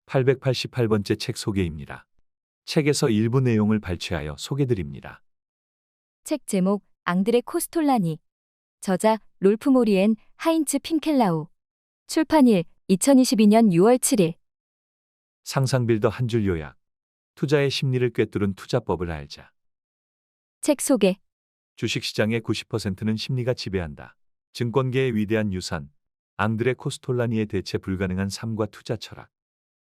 888번째 책 소개입니다. 책에서 일부 내용을 발췌하여 소개드립니다. 책 제목 앙드레 코스톨라니. 저자 롤프 모리엔, 하인츠 핑켈라우. 출판일 2022년 6월 7일. 상상빌더 한 줄 요약. 투자의 심리를 꿰뚫은 투자법을 알자. 책 소개. 주식시장의 90%는 심리가 지배한다. 증권계의 위대한 유산, 앙드레 코스톨라니의 대체 불가능한 삶과 투자 철학.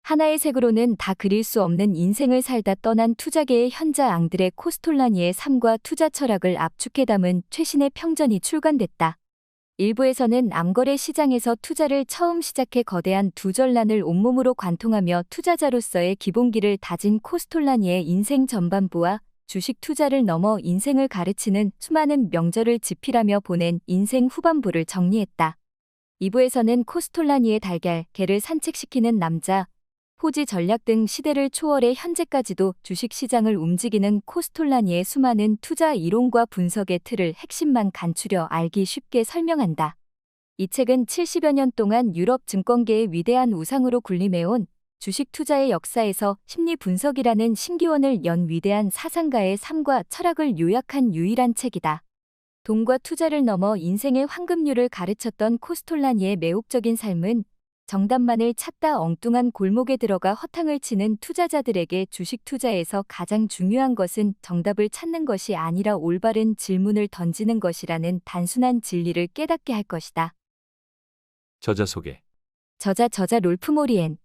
하나의 색으로는 다 그릴 수 없는 인생을 살다 떠난 투자계의 현자 앙드레 코스톨라니의 삶과 투자 철학을 압축해 담은 최신의 평전이 출간됐다. 일부에서는 암거래 시장에서 투자를 처음 시작해 거대한 두 전란을 온몸으로 관통하며 투자자로서의 기본기를 다진 코스톨라니의 인생 전반부와 주식 투자를 넘어 인생을 가르치는 수많은 명절을 집필하며 보낸 인생 후반부를 정리했다. 2부에서는 코스톨라니의 달걀, 개를 산책시키는 남자, 포지 전략 등 시대를 초월해 현재까지도 주식시장을 움직이는 코스톨라니의 수많은 투자 이론과 분석의 틀을 핵심만 간추려 알기 쉽게 설명한다. 이 책은 70여 년 동안 유럽 증권계의 위대한 우상으로 군림해온 주식 투자의 역사에서 심리 분석이라는 신기원을 연 위대한 사상가의 삶과 철학을 요약한 유일한 책이다. 돈과 투자를 넘어 인생의 황금률을 가르쳤던 코스톨라니의 매혹적인 삶은 정답만을 찾다 엉뚱한 골목에 들어가 허탕을 치는 투자자들에게 주식 투자에서 가장 중요한 것은 정답을 찾는 것이 아니라 올바른 질문을 던지는 것이라는 단순한 진리를 깨닫게 할 것이다. 저자 소개. 저자 롤프 모리엔.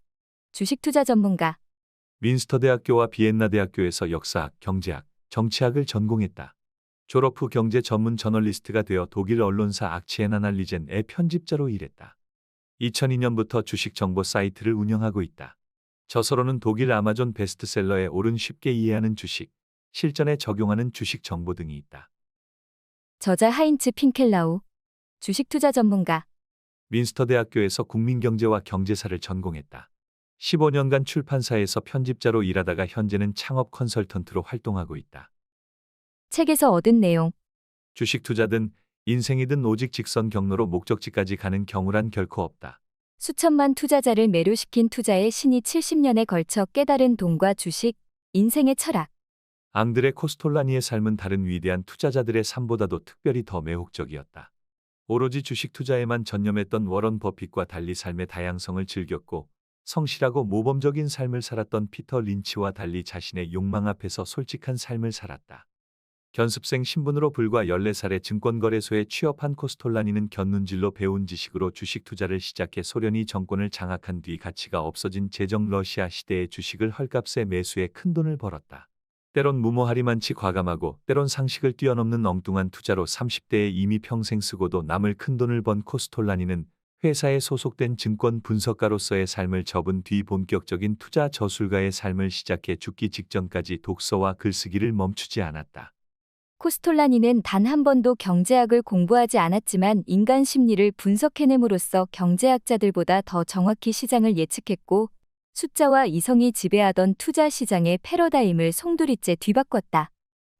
주식 투자 전문가. 윈스터 대학교와 비엔나 대학교에서 역사학, 경제학, 정치학을 전공했다. 졸업 후 경제 전문 저널리스트가 되어 독일 언론사 악치엔 아날리젠의 편집자로 일했다. 2002년부터 주식 정보 사이트를 운영하고 있다. 저서로는 독일 아마존 베스트셀러에 오른 쉽게 이해하는 주식, 실전에 적용하는 주식 정보 등이 있다. 저자 하인츠 핑켈라우. 주식 투자 전문가. 윈스터 대학교에서 국민경제와 경제사를 전공했다. 15년간 출판사에서 편집자로 일하다가 현재는 창업 컨설턴트로 활동하고 있다. 책에서 얻은 내용. 주식 투자든 인생이든 오직 직선 경로로 목적지까지 가는 경우란 결코 없다. 수천만 투자자를 매료시킨 투자의 신이 70년에 걸쳐 깨달은 돈과 주식, 인생의 철학. 앙드레 코스톨라니의 삶은 다른 위대한 투자자들의 삶보다도 특별히 더 매혹적이었다. 오로지 주식 투자에만 전념했던 워런 버핏과 달리 삶의 다양성을 즐겼고, 성실하고 모범적인 삶을 살았던 피터 린치와 달리 자신의 욕망 앞에서 솔직한 삶을 살았다. 견습생 신분으로 불과 14살에 증권거래소에 취업한 코스톨라니는 곁눈질로 배운 지식으로 주식 투자를 시작해 소련이 정권을 장악한 뒤 가치가 없어진 제정 러시아 시대의 주식을 헐값에 매수해 큰돈을 벌었다. 때론 무모하리만치 과감하고 때론 상식을 뛰어넘는 엉뚱한 투자로 30대에 이미 평생 쓰고도 남을 큰돈을 번 코스톨라니는 회사에 소속된 증권 분석가로서의 삶을 접은 뒤 본격적인 투자 저술가의 삶을 시작해 죽기 직전까지 독서와 글쓰기를 멈추지 않았다. 코스톨라니는 단 한 번도 경제학을 공부하지 않았지만 인간 심리를 분석해냄으로써 경제학자들보다 더 정확히 시장을 예측했고 숫자와 이성이 지배하던 투자 시장의 패러다임을 송두리째 뒤바꿨다.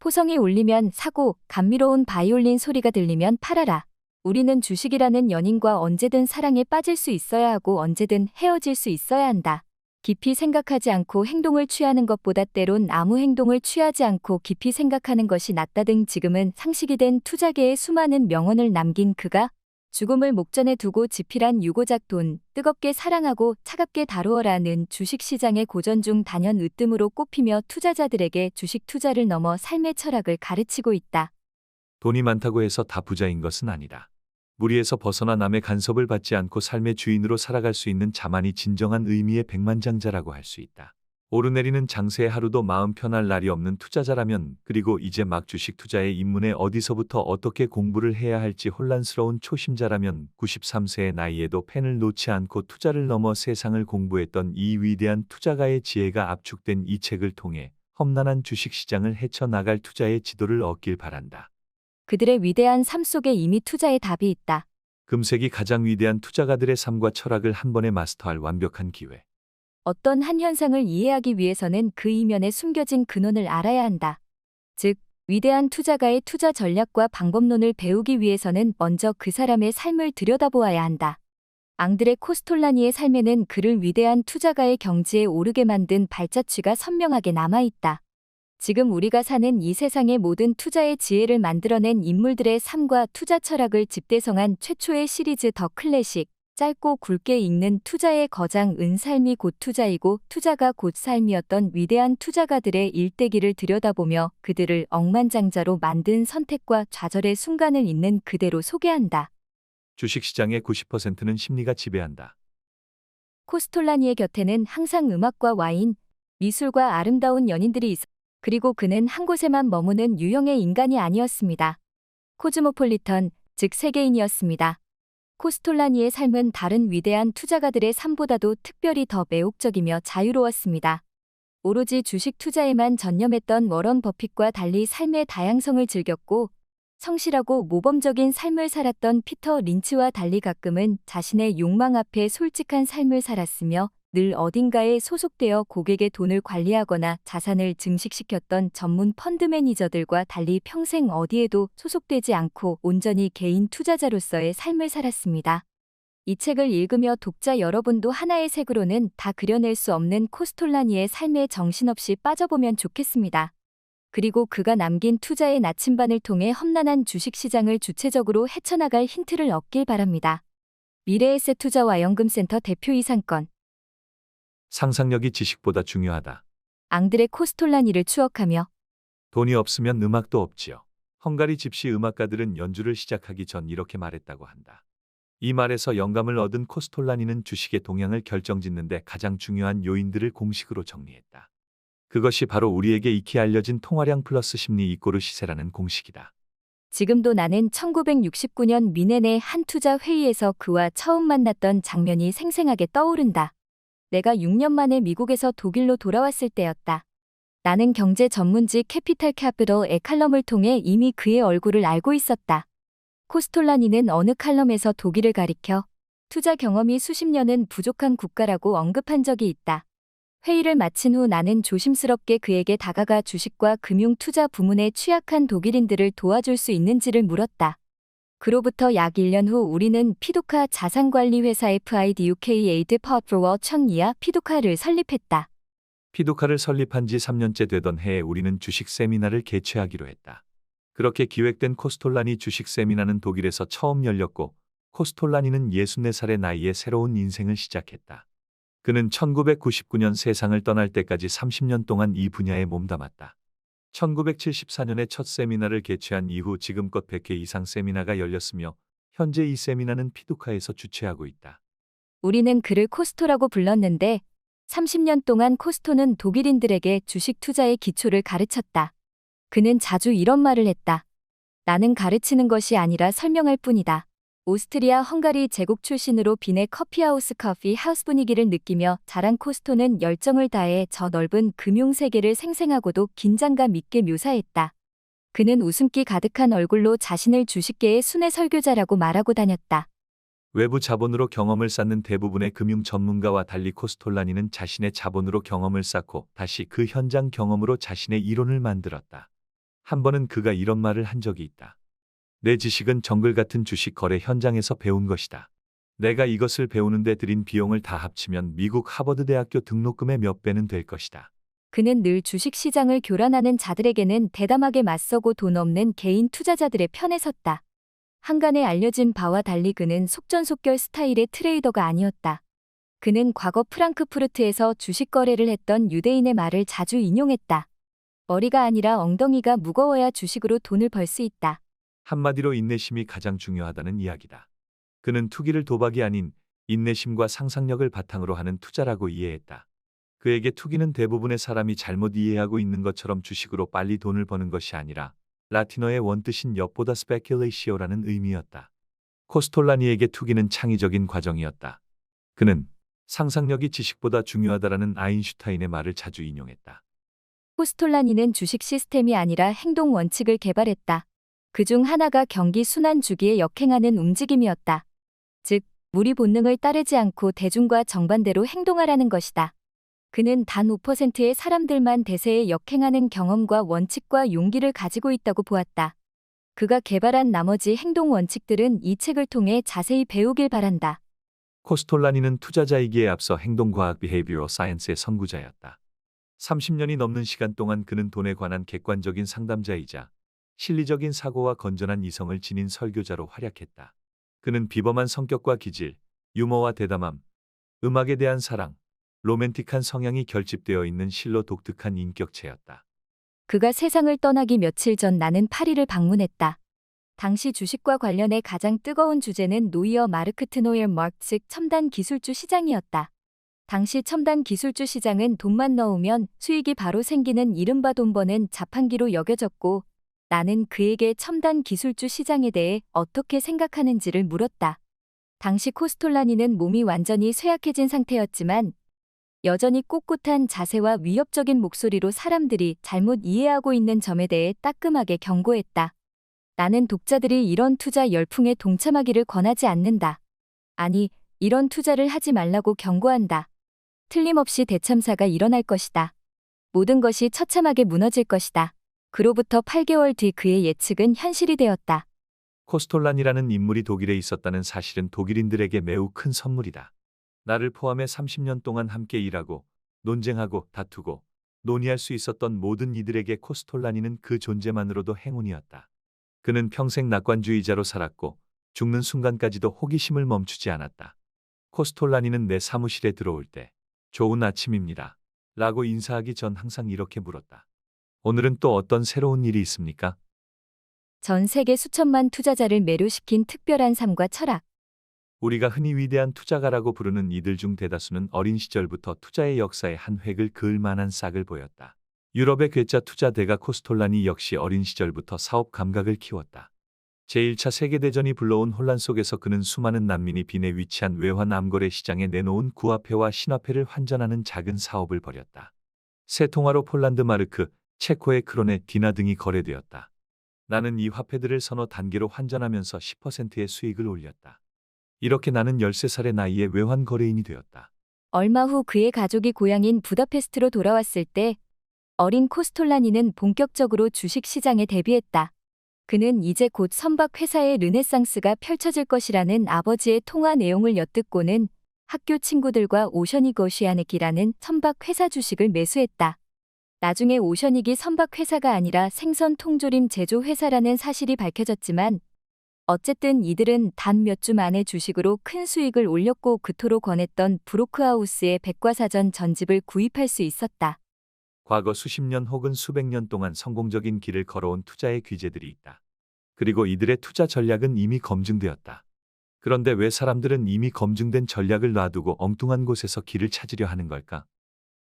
포성이 울리면 사고, 감미로운 바이올린 소리가 들리면 팔아라. 우리는 주식이라는 연인과 언제든 사랑에 빠질 수 있어야 하고 언제든 헤어질 수 있어야 한다. 깊이 생각하지 않고 행동을 취하는 것보다 때론 아무 행동을 취하지 않고 깊이 생각하는 것이 낫다 등 지금은 상식이 된 투자계의 수많은 명언을 남긴 그가 죽음을 목전에 두고 집필한 유고작 돈, 뜨겁게 사랑하고 차갑게 다루어라는 주식시장의 고전 중 단연 으뜸으로 꼽히며 투자자들에게 주식 투자를 넘어 삶의 철학을 가르치고 있다. 돈이 많다고 해서 다 부자인 것은 아니다. 무리에서 벗어나 남의 간섭을 받지 않고 삶의 주인으로 살아갈 수 있는 자만이 진정한 의미의 백만장자라고 할 수 있다. 오르내리는 장세에 하루도 마음 편할 날이 없는 투자자라면, 그리고 이제 막 주식 투자에 입문해 어디서부터 어떻게 공부를 해야 할지 혼란스러운 초심자라면 93세의 나이에도 펜을 놓지 않고 투자를 넘어 세상을 공부했던 이 위대한 투자가의 지혜가 압축된 이 책을 통해 험난한 주식시장을 헤쳐나갈 투자의 지도를 얻길 바란다. 그들의 위대한 삶 속에 이미 투자의 답이 있다. 금세기 가장 위대한 투자가들의 삶과 철학을 한 번에 마스터할 완벽한 기회. 어떤 한 현상을 이해하기 위해서는 그 이면에 숨겨진 근원을 알아야 한다. 즉, 위대한 투자가의 투자 전략과 방법론을 배우기 위해서는 먼저 그 사람의 삶을 들여다보아야 한다. 앙드레 코스톨라니의 삶에는 그를 위대한 투자가의 경지에 오르게 만든 발자취가 선명하게 남아있다. 지금 우리가 사는 이 세상의 모든 투자의 지혜를 만들어낸 인물들의 삶과 투자 철학을 집대성한 최초의 시리즈 더 클래식, 짧고 굵게 읽는 투자의 거장 삶이 곧 투자이고 투자가 곧 삶이었던 위대한 투자가들의 일대기를 들여다보며 그들을 억만장자로 만든 선택과 좌절의 순간을 있는 그대로 소개한다. 주식시장의 90%는 심리가 지배한다. 코스톨라니의 곁에는 항상 음악과 와인, 미술과 아름다운 연인들이 있었다. 그리고 그는 한 곳에만 머무는 유형의 인간이 아니었습니다. 코즈모폴리턴, 즉 세계인이었습니다. 코스톨라니의 삶은 다른 위대한 투자가들의 삶보다도 특별히 더 매혹적이며 자유로웠습니다. 오로지 주식 투자에만 전념했던 워런 버핏과 달리 삶의 다양성을 즐겼고, 성실하고 모범적인 삶을 살았던 피터 린치와 달리 가끔은 자신의 욕망 앞에 솔직한 삶을 살았으며 늘 어딘가에 소속되어 고객의 돈을 관리하거나 자산을 증식시켰던 전문 펀드 매니저들과 달리 평생 어디에도 소속되지 않고 온전히 개인 투자자로서의 삶을 살았습니다. 이 책을 읽으며 독자 여러분도 하나의 색으로는 다 그려낼 수 없는 코스톨라니의 삶에 정신없이 빠져보면 좋겠습니다. 그리고 그가 남긴 투자의 나침반을 통해 험난한 주식시장을 주체적으로 헤쳐나갈 힌트를 얻길 바랍니다. 미래에셋 투자와 연금센터 대표 이상권 상상력이 지식보다 중요하다. 앙드레 코스톨라니를 추억하며 돈이 없으면 음악도 없지요. 헝가리 집시 음악가들은 연주를 시작하기 전 이렇게 말했다고 한다. 이 말에서 영감을 얻은 코스톨라니는 주식의 동향을 결정짓는데 가장 중요한 요인들을 공식으로 정리했다. 그것이 바로 우리에게 익히 알려진 통화량 플러스 심리 이꼬르 시세라는 공식이다. 지금도 나는 1969년 미넨의 한 투자 회의에서 그와 처음 만났던 장면이 생생하게 떠오른다. 내가 6년 만에 미국에서 독일로 돌아왔을 때였다. 나는 경제 전문지 캐피탈 캐피털의 칼럼을 통해 이미 그의 얼굴을 알고 있었다. 코스톨라니는 어느 칼럼에서 독일을 가리켜 투자 경험이 수십 년은 부족한 국가라고 언급한 적이 있다. 회의를 마친 후 나는 조심스럽게 그에게 다가가 주식과 금융 투자 부문에 취약한 독일인들을 도와줄 수 있는지를 물었다. 그로부터 약 1년 후 우리는 피두카 자산관리 회사 FIDUK 에이드 파워프로워 청이야 피두카를 설립했다. 피두카를 설립한 지 3년째 되던 해에 우리는 주식 세미나를 개최하기로 했다. 그렇게 기획된 코스톨라니 주식 세미나는 독일에서 처음 열렸고 코스톨라니는 64살의 나이에 새로운 인생을 시작했다. 그는 1999년 세상을 떠날 때까지 30년 동안 이 분야에 몸담았다. 1974년에 첫 세미나를 개최한 이후 지금껏 100회 이상 세미나가 열렸으며 현재 이 세미나는 피두카에서 주최하고 있다. 우리는 그를 코스토라고 불렀는데 30년 동안 코스토는 독일인들에게 주식 투자의 기초를 가르쳤다. 그는 자주 이런 말을 했다. 나는 가르치는 것이 아니라 설명할 뿐이다. 오스트리아 헝가리 제국 출신으로 빈의 커피하우스 커피 하우스 분위기를 느끼며 자란 코스토는 열정을 다해 저 넓은 금융 세계를 생생하고도 긴장감 있게 묘사했다. 그는 웃음기 가득한 얼굴로 자신을 주식계의 순회 설교자라고 말하고 다녔다. 외부 자본으로 경험을 쌓는 대부분의 금융 전문가와 달리 코스톨라니는 자신의 자본으로 경험을 쌓고 다시 그 현장 경험으로 자신의 이론을 만들었다. 한 번은 그가 이런 말을 한 적이 있다. 내 지식은 정글 같은 주식 거래 현장에서 배운 것이다. 내가 이것을 배우는데 들인 비용을 다 합치면 미국 하버드 대학교 등록금의 몇 배는 될 것이다. 그는 늘 주식 시장을 교란하는 자들에게는 대담하게 맞서고 돈 없는 개인 투자자들의 편에 섰다. 한간에 알려진 바와 달리 그는 속전속결 스타일의 트레이더가 아니었다. 그는 과거 프랑크푸르트에서 주식 거래를 했던 유대인의 말을 자주 인용했다. 머리가 아니라 엉덩이가 무거워야 주식으로 돈을 벌 수 있다. 한마디로 인내심이 가장 중요하다는 이야기다. 그는 투기를 도박이 아닌 인내심과 상상력을 바탕으로 하는 투자라고 이해했다. 그에게 투기는 대부분의 사람이 잘못 이해하고 있는 것처럼 주식으로 빨리 돈을 버는 것이 아니라 라틴어의 원뜻인 엿보다 스페큘레이시오라는 의미였다. 코스톨라니에게 투기는 창의적인 과정이었다. 그는 상상력이 지식보다 중요하다라는 아인슈타인의 말을 자주 인용했다. 코스톨라니는 주식 시스템이 아니라 행동 원칙을 개발했다. 그중 하나가 경기 순환 주기에 역행하는 움직임이었다. 즉, 무리 본능을 따르지 않고 대중과 정반대로 행동하라는 것이다. 그는 단 5%의 사람들만 대세에 역행하는 경험과 원칙과 용기를 가지고 있다고 보았다. 그가 개발한 나머지 행동 원칙들은 이 책을 통해 자세히 배우길 바란다. 코스톨라니는 투자자이기에 앞서 행동과학 비헤이비어럴 사이언스의 선구자였다. 30년이 넘는 시간 동안 그는 돈에 관한 객관적인 상담자이자 실리적인 사고와 건전한 이성을 지닌 설교자로 활약했다. 그는 비범한 성격과 기질, 유머와 대담함, 음악에 대한 사랑, 로맨틱한 성향이 결집되어 있는 실로 독특한 인격체였다. 그가 세상을 떠나기 며칠 전 나는 파리를 방문했다. 당시 주식과 관련해 가장 뜨거운 주제는 노이어 마르크트 노이어 마크 즉 첨단 기술주 시장이었다. 당시 첨단 기술주 시장은 돈만 넣으면 수익이 바로 생기는 이른바 돈 버는 자판기로 여겨졌고 나는 그에게 첨단 기술주 시장에 대해 어떻게 생각하는지를 물었다. 당시 코스톨라니는 몸이 완전히 쇠약해진 상태였지만 여전히 꼿꼿한 자세와 위협적인 목소리로 사람들이 잘못 이해하고 있는 점에 대해 따끔하게 경고했다. 나는 독자들이 이런 투자 열풍에 동참하기를 권하지 않는다. 아니, 이런 투자를 하지 말라고 경고한다. 틀림없이 대참사가 일어날 것이다. 모든 것이 처참하게 무너질 것이다. 그로부터 8개월 뒤 그의 예측은 현실이 되었다. 코스톨란이라는 인물이 독일에 있었다는 사실은 독일인들에게 매우 큰 선물이다. 나를 포함해 30년 동안 함께 일하고 논쟁하고 다투고 논의할 수 있었던 모든 이들에게 코스톨라니는 그 존재만으로도 행운이었다. 그는 평생 낙관주의자로 살았고 죽는 순간까지도 호기심을 멈추지 않았다. 코스톨라니는 내 사무실에 들어올 때 좋은 아침입니다. 라고 인사하기 전 항상 이렇게 물었다. 오늘은 또 어떤 새로운 일이 있습니까? 전 세계 수천만 투자자를 매료시킨 특별한 삶과 철학. 우리가 흔히 위대한 투자가라고 부르는 이들 중 대다수는 어린 시절부터 투자의 역사에 한 획을 그을 만한 싹을 보였다. 유럽의 괴짜 투자 대가 코스톨라니 역시 어린 시절부터 사업 감각을 키웠다. 제1차 세계대전이 불러온 혼란 속에서 그는 수많은 난민이 빈에 위치한 외환 암거래 시장에 내놓은 구화폐와 신화폐를 환전하는 작은 사업을 벌였다. 새 통화로 폴란드 마르크, 체코의 크론의 디나 등이 거래되었다. 나는 이 화폐들을 서너 단계로 환전하면서 10%의 수익을 올렸다. 이렇게 나는 13살의 나이에 외환 거래인이 되었다. 얼마 후 그의 가족이 고향인 부다페스트로 돌아왔을 때 어린 코스톨라니는 본격적으로 주식 시장에 데뷔했다. 그는 이제 곧 선박 회사의 르네상스가 펼쳐질 것이라는 아버지의 통화 내용을 엿듣고는 학교 친구들과 오셔닉 오시아닉이라는 선박 회사 주식을 매수했다. 나중에 오셔닉이 선박 회사가 아니라 생선 통조림 제조 회사라는 사실이 밝혀졌지만 어쨌든 이들은 단 몇 주 만에 주식으로 큰 수익을 올렸고 그토록 권했던 브로크하우스의 백과사전 전집을 구입할 수 있었다. 과거 수십 년 혹은 수백 년 동안 성공적인 길을 걸어온 투자의 귀재들이 있다. 그리고 이들의 투자 전략은 이미 검증되었다. 그런데 왜 사람들은 이미 검증된 전략을 놔두고 엉뚱한 곳에서 길을 찾으려 하는 걸까?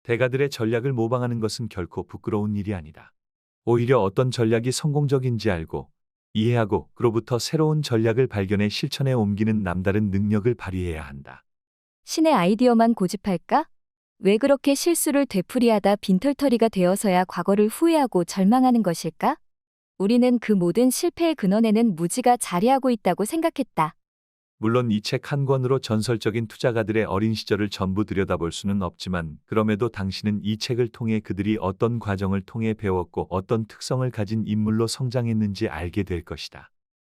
대가들의 전략을 모방하는 것은 결코 부끄러운 일이 아니다. 오히려 어떤 전략이 성공적인지 알고 이해하고 그로부터 새로운 전략을 발견해 실천에 옮기는 남다른 능력을 발휘해야 한다. 신의 아이디어만 고집할까? 왜 그렇게 실수를 되풀이하다 빈털터리가 되어서야 과거를 후회하고 절망하는 것일까? 우리는 그 모든 실패의 근원에는 무지가 자리하고 있다고 생각했다. 물론 이 책 한 권으로 전설적인 투자가들의 어린 시절을 전부 들여다볼 수는 없지만 그럼에도 당신은 이 책을 통해 그들이 어떤 과정을 통해 배웠고 어떤 특성을 가진 인물로 성장했는지 알게 될 것이다.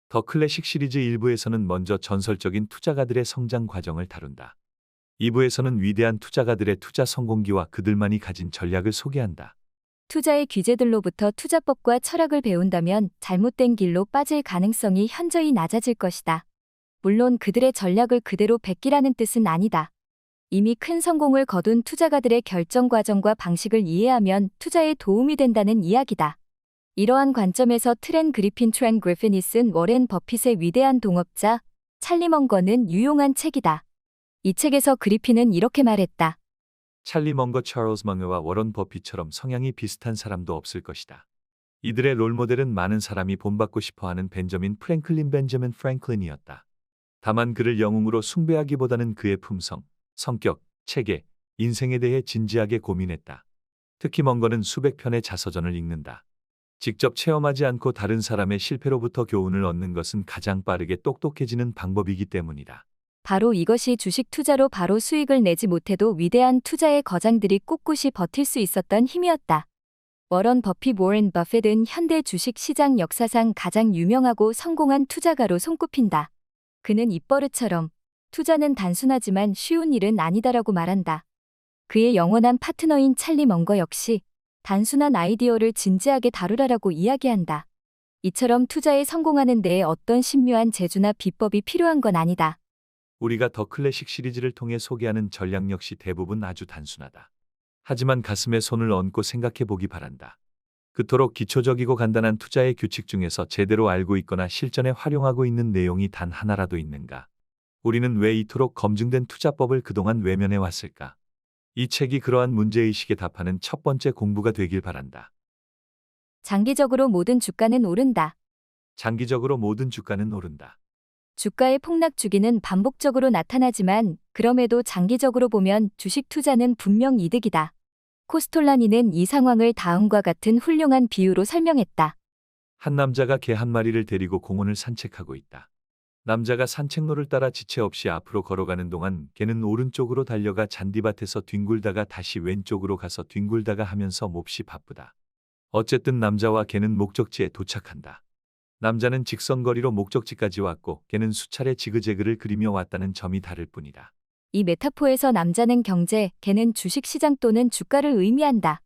더 클래식 시리즈 1부에서는 먼저 전설적인 투자가들의 성장 과정을 다룬다. 2부에서는 위대한 투자가들의 투자 성공기와 그들만이 가진 전략을 소개한다. 투자의 귀재들로부터 투자법과 철학을 배운다면 잘못된 길로 빠질 가능성이 현저히 낮아질 것이다. 물론 그들의 전략을 그대로 베끼라는 뜻은 아니다. 이미 큰 성공을 거둔 투자가들의 결정 과정과 방식을 이해하면 투자에 도움이 된다는 이야기다. 이러한 관점에서 트렌 그리핀이 쓴 워렌 버핏의 위대한 동업자 찰리 멍거는 유용한 책이다. 이 책에서 그리핀은 이렇게 말했다. 찰리 멍거, 찰스 망어와 워런 버핏처럼 성향이 비슷한 사람도 없을 것이다. 이들의 롤모델은 많은 사람이 본받고 싶어하는 벤저민 프랭클린이었다. 다만 그를 영웅으로 숭배하기보다는 그의 품성, 성격, 체계, 인생에 대해 진지하게 고민했다. 특히 멍거는 수백 편의 자서전을 읽는다. 직접 체험하지 않고 다른 사람의 실패로부터 교훈을 얻는 것은 가장 빠르게 똑똑해지는 방법이기 때문이다. 바로 이것이 주식 투자로 바로 수익을 내지 못해도 위대한 투자의 거장들이 꿋꿋이 버틸 수 있었던 힘이었다. 워런 버핏은 현대 주식 시장 역사상 가장 유명하고 성공한 투자가로 손꼽힌다. 그는 입버릇처럼 투자는 단순하지만 쉬운 일은 아니다라고 말한다. 그의 영원한 파트너인 찰리 먼거 역시 단순한 아이디어를 진지하게 다루라라고 이야기한다. 이처럼 투자에 성공하는 데에 어떤 신묘한 재주나 비법이 필요한 건 아니다. 우리가 더 클래식 시리즈를 통해 소개하는 전략 역시 대부분 아주 단순하다. 하지만 가슴에 손을 얹고 생각해 보기 바란다. 그토록 기초적이고 간단한 투자의 규칙 중에서 제대로 알고 있거나 실전에 활용하고 있는 내용이 단 하나라도 있는가? 우리는 왜 이토록 검증된 투자법을 그동안 외면해 왔을까? 이 책이 그러한 문제의식에 답하는 첫 번째 공부가 되길 바란다. 장기적으로 모든 주가는 오른다. 장기적으로 모든 주가는 오른다. 주가의 폭락 주기는 반복적으로 나타나지만 그럼에도 장기적으로 보면 주식 투자는 분명 이득이다. 코스톨라니는 이 상황을 다음과 같은 훌륭한 비유로 설명했다. 한 남자가 개 한 마리를 데리고 공원을 산책하고 있다. 남자가 산책로를 따라 지체 없이 앞으로 걸어가는 동안 개는 오른쪽으로 달려가 잔디밭에서 뒹굴다가 다시 왼쪽으로 가서 뒹굴다가 하면서 몹시 바쁘다. 어쨌든 남자와 개는 목적지에 도착한다. 남자는 직선거리로 목적지까지 왔고 개는 수차례 지그재그를 그리며 왔다는 점이 다를 뿐이다. 이 메타포에서 남자는 경제, 개는 주식시장 또는 주가를 의미한다.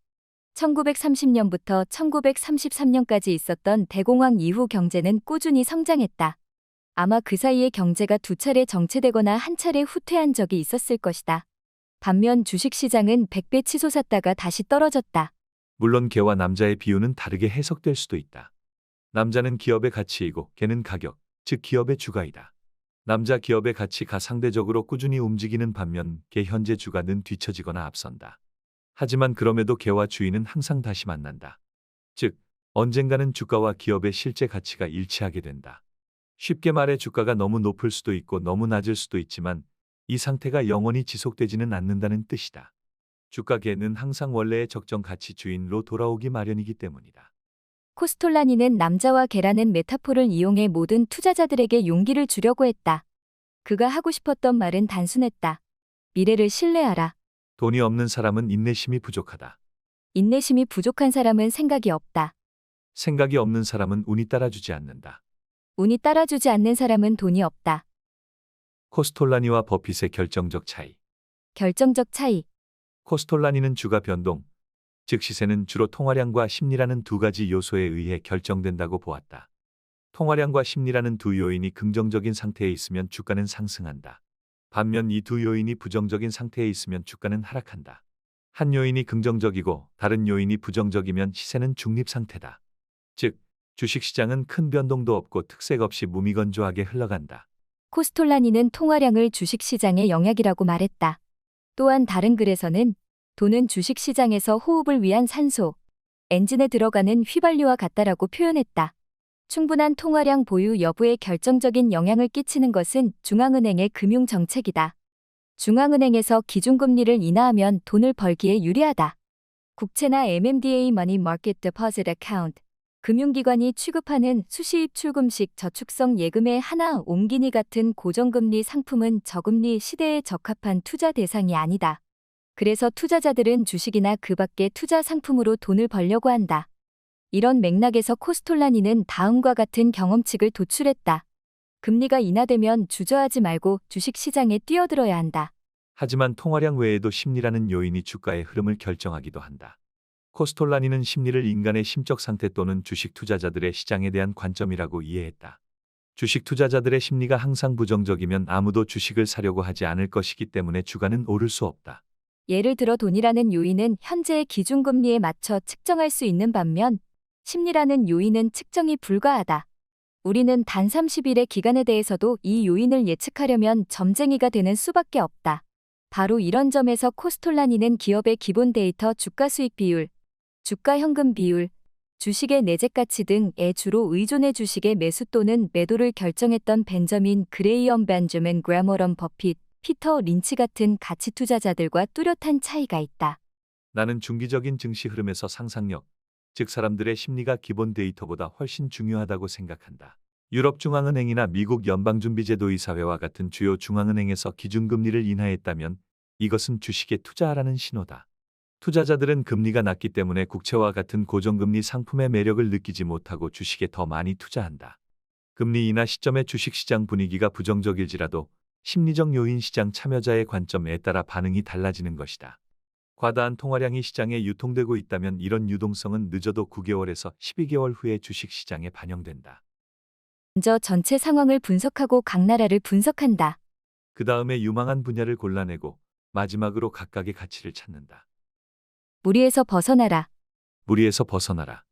1930년부터 1933년까지 있었던 대공황 이후 경제는 꾸준히 성장했다. 아마 그 사이에 경제가 두 차례 정체되거나 한 차례 후퇴한 적이 있었을 것이다. 반면 주식시장은 100배 치솟았다가 다시 떨어졌다. 물론 개와 남자의 비유는 다르게 해석될 수도 있다. 남자는 기업의 가치이고 개는 가격, 즉 기업의 주가이다. 남자 기업의 가치가 상대적으로 꾸준히 움직이는 반면 개 현재 주가는 뒤처지거나 앞선다. 하지만 그럼에도 개와 주인은 항상 다시 만난다. 즉, 언젠가는 주가와 기업의 실제 가치가 일치하게 된다. 쉽게 말해 주가가 너무 높을 수도 있고 너무 낮을 수도 있지만 이 상태가 영원히 지속되지는 않는다는 뜻이다. 주가 개는 항상 원래의 적정 가치 주인으로 돌아오기 마련이기 때문이다. 코스톨라니는 남자와 개라는 메타포를 이용해 모든 투자자들에게 용기를 주려고 했다. 그가 하고 싶었던 말은 단순했다. 미래를 신뢰하라. 돈이 없는 사람은 인내심이 부족하다. 인내심이 부족한 사람은 생각이 없다. 생각이 없는 사람은 운이 따라주지 않는다. 운이 따라주지 않는 사람은 돈이 없다. 코스톨라니와 버핏의 결정적 차이. 결정적 차이. 코스톨라니는 주가 변동, 즉 시세는 주로 통화량과 심리라는 두 가지 요소에 의해 결정된다고 보았다. 통화량과 심리라는 두 요인이 긍정적인 상태에 있으면 주가는 상승한다. 반면 이 두 요인이 부정적인 상태에 있으면 주가는 하락한다. 한 요인이 긍정적이고 다른 요인이 부정적이면 시세는 중립 상태다. 즉, 주식시장은 큰 변동도 없고 특색 없이 무미건조하게 흘러간다. 코스톨라니는 통화량을 주식시장의 영약이라고 말했다. 또한 다른 글에서는 돈은 주식시장에서 호흡을 위한 산소, 엔진에 들어가는 휘발유와 같다라고 표현했다. 충분한 통화량 보유 여부에 결정적인 영향을 끼치는 것은 중앙은행의 금융정책이다. 중앙은행에서 기준금리를 인하하면 돈을 벌기에 유리하다. 국채나 MMDA Money Market Deposit Account, 금융기관이 취급하는 수시입 출금식 저축성 예금의 하나 옮기니 같은 고정금리 상품은 저금리 시대에 적합한 투자 대상이 아니다. 그래서 투자자들은 주식이나 그 밖의 투자 상품으로 돈을 벌려고 한다. 이런 맥락에서 코스톨라니는 다음과 같은 경험칙을 도출했다. 금리가 인하되면 주저하지 말고 주식시장에 뛰어들어야 한다. 하지만 통화량 외에도 심리라는 요인이 주가의 흐름을 결정하기도 한다. 코스톨라니는 심리를 인간의 심적 상태 또는 주식 투자자들의 시장에 대한 관점이라고 이해했다. 주식 투자자들의 심리가 항상 부정적이면 아무도 주식을 사려고 하지 않을 것이기 때문에 주가는 오를 수 없다. 예를 들어 돈이라는 요인은 현재의 기준금리에 맞춰 측정할 수 있는 반면 심리라는 요인은 측정이 불가하다. 우리는 단 30일의 기간에 대해서도 이 요인을 예측하려면 점쟁이가 되는 수밖에 없다. 바로 이런 점에서 코스톨라니는 기업의 기본 데이터 주가 수익 비율, 주가 현금 비율, 주식의 내재 가치 등에 주로 의존해 주식의 매수 또는 매도를 결정했던 벤저민 그레이엄 벤저민 그래머런 버핏, 피터 린치 같은 가치 투자자들과 뚜렷한 차이가 있다. 나는 중기적인 증시 흐름에서 상상력, 즉 사람들의 심리가 기본 데이터보다 훨씬 중요하다고 생각한다. 유럽 중앙은행이나 미국 연방준비제도이사회와 같은 주요 중앙은행에서 기준금리를 인하했다면 이것은 주식에 투자하라는 신호다. 투자자들은 금리가 낮기 때문에 국채와 같은 고정금리 상품의 매력을 느끼지 못하고 주식에 더 많이 투자한다. 금리 인하 시점의 주식시장 분위기가 부정적일지라도 심리적 요인 시장 참여자의 관점에 따라 반응이 달라지는 것이다. 과다한 통화량이 시장에 유통되고 있다면 이런 유동성은 늦어도 9개월에서 12개월 후에 주식 시장에 반영된다. 먼저 전체 상황을 분석하고 각 나라를 분석한다. 그 다음에 유망한 분야를 골라내고 마지막으로 각각의 가치를 찾는다. 무리에서 벗어나라. 무리에서 벗어나라.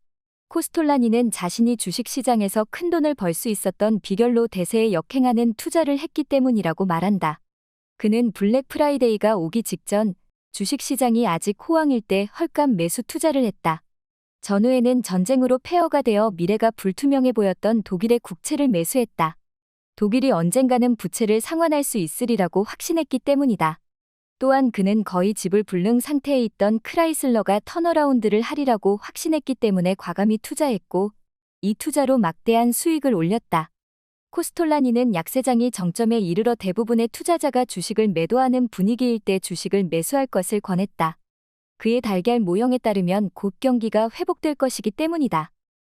코스톨라니는 자신이 주식시장에서 큰돈을 벌 수 있었던 비결로 대세에 역행하는 투자를 했기 때문이라고 말한다. 그는 블랙 프라이데이가 오기 직전 주식시장이 아직 호황일 때 헐값 매수 투자를 했다. 전후에는 전쟁으로 폐허가 되어 미래가 불투명해 보였던 독일의 국채를 매수했다. 독일이 언젠가는 부채를 상환할 수 있으리라고 확신했기 때문이다. 또한 그는 거의 집을 불능 상태에 있던 크라이슬러가 턴어라운드를 하리라고 확신했기 때문에 과감히 투자했고, 이 투자로 막대한 수익을 올렸다. 코스톨라니는 약세장이 정점에 이르러 대부분의 투자자가 주식을 매도하는 분위기일 때 주식을 매수할 것을 권했다. 그의 달걀 모형에 따르면 곧 경기가 회복될 것이기 때문이다.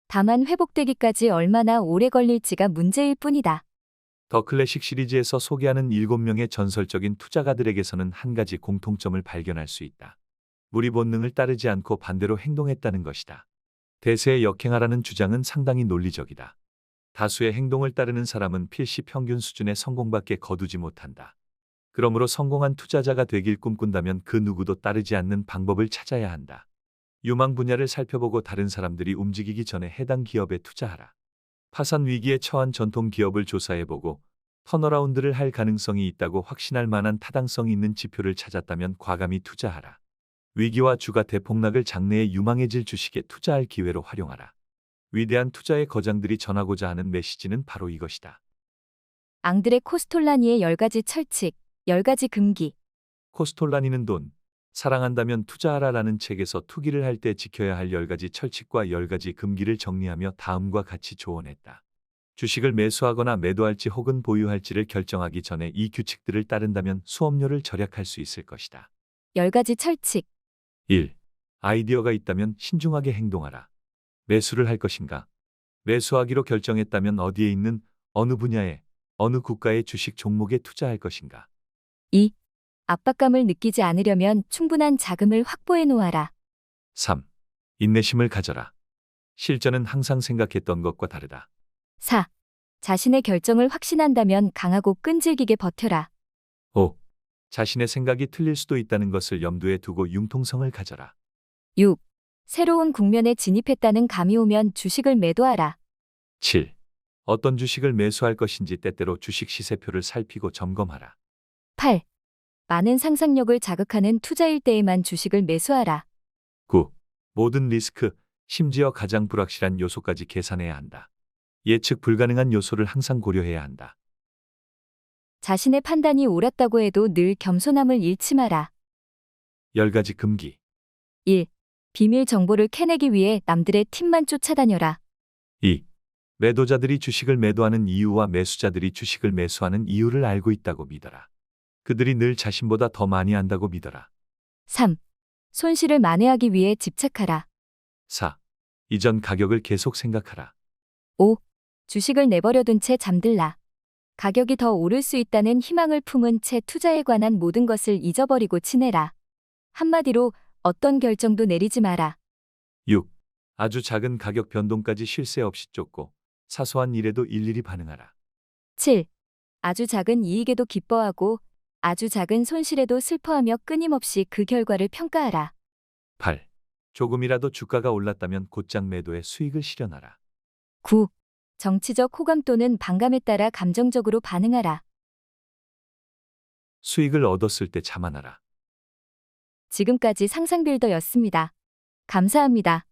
다만 회복되기까지 얼마나 오래 걸릴지가 문제일 뿐이다. 더 클래식 시리즈에서 소개하는 7명의 전설적인 투자가들에게서는 한 가지 공통점을 발견할 수 있다. 무리 본능을 따르지 않고 반대로 행동했다는 것이다. 대세에 역행하라는 주장은 상당히 논리적이다. 다수의 행동을 따르는 사람은 필시 평균 수준의 성공밖에 거두지 못한다. 그러므로 성공한 투자자가 되길 꿈꾼다면 그 누구도 따르지 않는 방법을 찾아야 한다. 유망 분야를 살펴보고 다른 사람들이 움직이기 전에 해당 기업에 투자하라. 파산 위기에 처한 전통 기업을 조사해보고 턴어라운드를 할 가능성이 있다고 확신할 만한 타당성 있는 지표를 찾았다면 과감히 투자하라. 위기와 주가 대폭락을 장래에 유망해질 주식에 투자할 기회로 활용하라. 위대한 투자의 거장들이 전하고자 하는 메시지는 바로 이것이다. 앙드레 코스톨라니의 10가지 철칙, 10가지 금기. 코스톨라니는 돈, 사랑한다면 투자하라라는 책에서 투기를 할 때 지켜야 할 10가지 철칙과 10가지 금기를 정리하며 다음과 같이 조언했다. 주식을 매수하거나 매도할지 혹은 보유할지를 결정하기 전에 이 규칙들을 따른다면 수업료를 절약할 수 있을 것이다. 10가지 철칙. 1. 아이디어가 있다면 신중하게 행동하라. 매수를 할 것인가? 매수하기로 결정했다면 어디에 있는 어느 분야에, 어느 국가의 주식 종목에 투자할 것인가? 2. 압박감을 느끼지 않으려면 충분한 자금을 확보해 놓아라. 3. 인내심을 가져라. 실전은 항상 생각했던 것과 다르다. 4. 자신의 결정을 확신한다면 강하고 끈질기게 버텨라. 5. 자신의 생각이 틀릴 수도 있다는 것을 염두에 두고 융통성을 가져라. 6. 새로운 국면에 진입했다는 감이 오면 주식을 매도하라. 7. 어떤 주식을 매수할 것인지 때때로 주식 시세표를 살피고 점검하라. 8. 많은 상상력을 자극하는 투자일 때에만 주식을 매수하라. 9. 모든 리스크, 심지어 가장 불확실한 요소까지 계산해야 한다. 예측 불가능한 요소를 항상 고려해야 한다. 자신의 판단이 옳았다고 해도 늘 겸손함을 잃지 마라. 10가지 금기. 1. 비밀 정보를 캐내기 위해 남들의 팁만 쫓아다녀라. 2. 매도자들이 주식을 매도하는 이유와 매수자들이 주식을 매수하는 이유를 알고 있다고 믿어라. 그들이 늘 자신보다 더 많이 안다고 믿어라. 3. 손실을 만회하기 위해 집착하라. 4. 이전 가격을 계속 생각하라. 5. 주식을 내버려둔 채 잠들라. 가격이 더 오를 수 있다는 희망을 품은 채 투자에 관한 모든 것을 잊어버리고 지내라. 한마디로 어떤 결정도 내리지 마라. 6. 아주 작은 가격 변동까지 쉴 새 없이 쫓고 사소한 일에도 일일이 반응하라. 7. 아주 작은 이익에도 기뻐하고 아주 작은 손실에도 슬퍼하며 끊임없이 그 결과를 평가하라. 8. 조금이라도 주가가 올랐다면 곧장 매도에 수익을 실현하라. 9. 정치적 호감 또는 반감에 따라 감정적으로 반응하라. 수익을 얻었을 때 자만하라. 지금까지 상상빌더였습니다. 감사합니다.